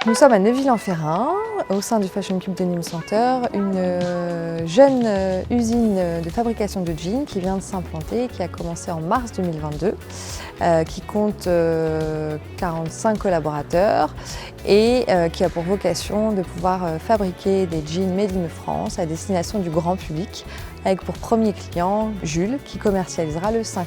Nous sommes à Neuville-en-Ferrain, au sein du Fashion Cube de Nîmes Center, une jeune usine de fabrication de jeans qui vient de s'implanter, qui a commencé en mars 2022, qui compte 45 collaborateurs et qui a pour vocation de pouvoir fabriquer des jeans made in France à destination du grand public, avec pour premier client Jules, qui commercialisera le 5-9.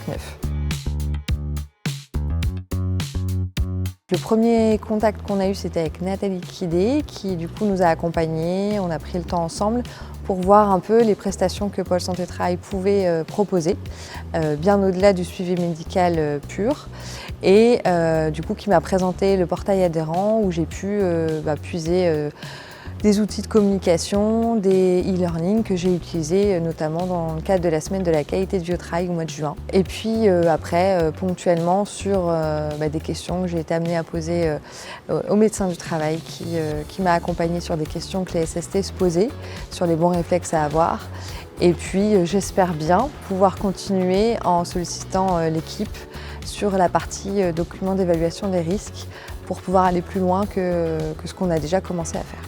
Le premier contact qu'on a eu, c'était avec Nathalie Kidé, qui du coup nous a accompagnés. On a pris le temps ensemble pour voir un peu les prestations que Pôle Santé Travail pouvait proposer, bien au-delà du suivi médical pur. Et du coup, qui m'a présenté le portail adhérent où j'ai pu puiser des outils de communication, des e-learning que j'ai utilisés notamment dans le cadre de la semaine de la qualité de vie au travail au mois de juin. Et puis après, ponctuellement sur des questions que j'ai été amenée à poser au médecin du travail qui m'a accompagnée sur des questions que les SST se posaient, sur les bons réflexes à avoir. Et puis j'espère bien pouvoir continuer en sollicitant l'équipe sur la partie document d'évaluation des risques pour pouvoir aller plus loin que ce qu'on a déjà commencé à faire.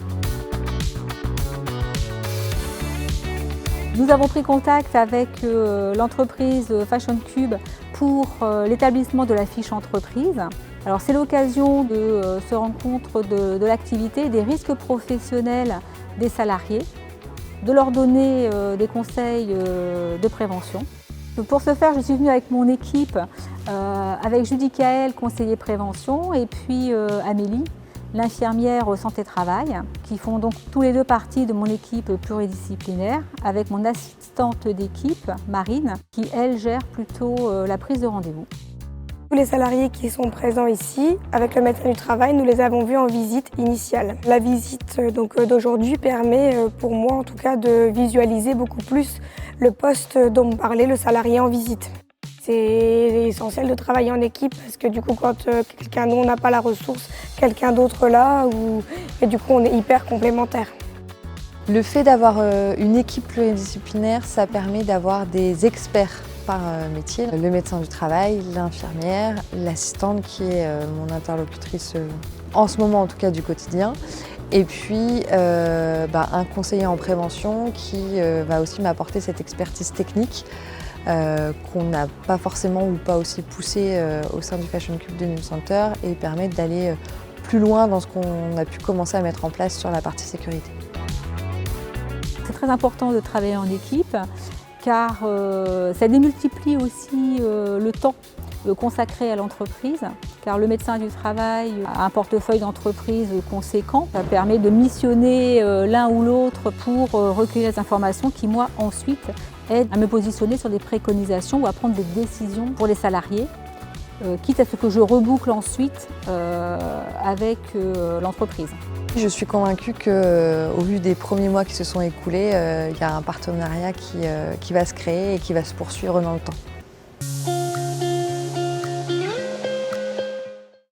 Nous avons pris contact avec l'entreprise Fashion Cube pour l'établissement de la fiche entreprise. Alors c'est l'occasion de se rendre compte de l'activité, des risques professionnels des salariés, de leur donner des conseils de prévention. Pour ce faire, je suis venue avec mon équipe, avec Judy Kael, conseiller prévention, et puis Amélie, l'infirmière santé-travail, qui font donc tous les deux partie de mon équipe pluridisciplinaire, avec mon assistante d'équipe, Marine, qui elle gère plutôt la prise de rendez-vous. Tous les salariés qui sont présents ici, avec le médecin du travail, nous les avons vus en visite initiale. La visite d'aujourd'hui permet, pour moi en tout cas, de visualiser beaucoup plus le poste dont me parlait le salarié en visite. C'est essentiel de travailler en équipe parce que du coup, quand nous on n'a pas la ressource, quelqu'un d'autre là, et du coup on est hyper complémentaires. Le fait d'avoir une équipe pluridisciplinaire, ça permet d'avoir des experts par métier. Le médecin du travail, l'infirmière, l'assistante qui est mon interlocutrice en ce moment en tout cas du quotidien. Et puis un conseiller en prévention qui va aussi m'apporter cette expertise technique qu'on n'a pas forcément ou pas aussi poussé au sein du Fashion Cube de Nîmes Center et permettre d'aller plus loin dans ce qu'on a pu commencer à mettre en place sur la partie sécurité. C'est très important de travailler en équipe car ça démultiplie aussi le temps consacré à l'entreprise, car le médecin du travail a un portefeuille d'entreprise conséquent. Ça permet de missionner l'un ou l'autre pour recueillir les informations qui, moi, ensuite, aident à me positionner sur des préconisations ou à prendre des décisions pour les salariés, quitte à ce que je reboucle ensuite avec l'entreprise. Je suis convaincue qu'au vu des premiers mois qui se sont écoulés, il y a un partenariat qui va se créer et qui va se poursuivre dans le temps.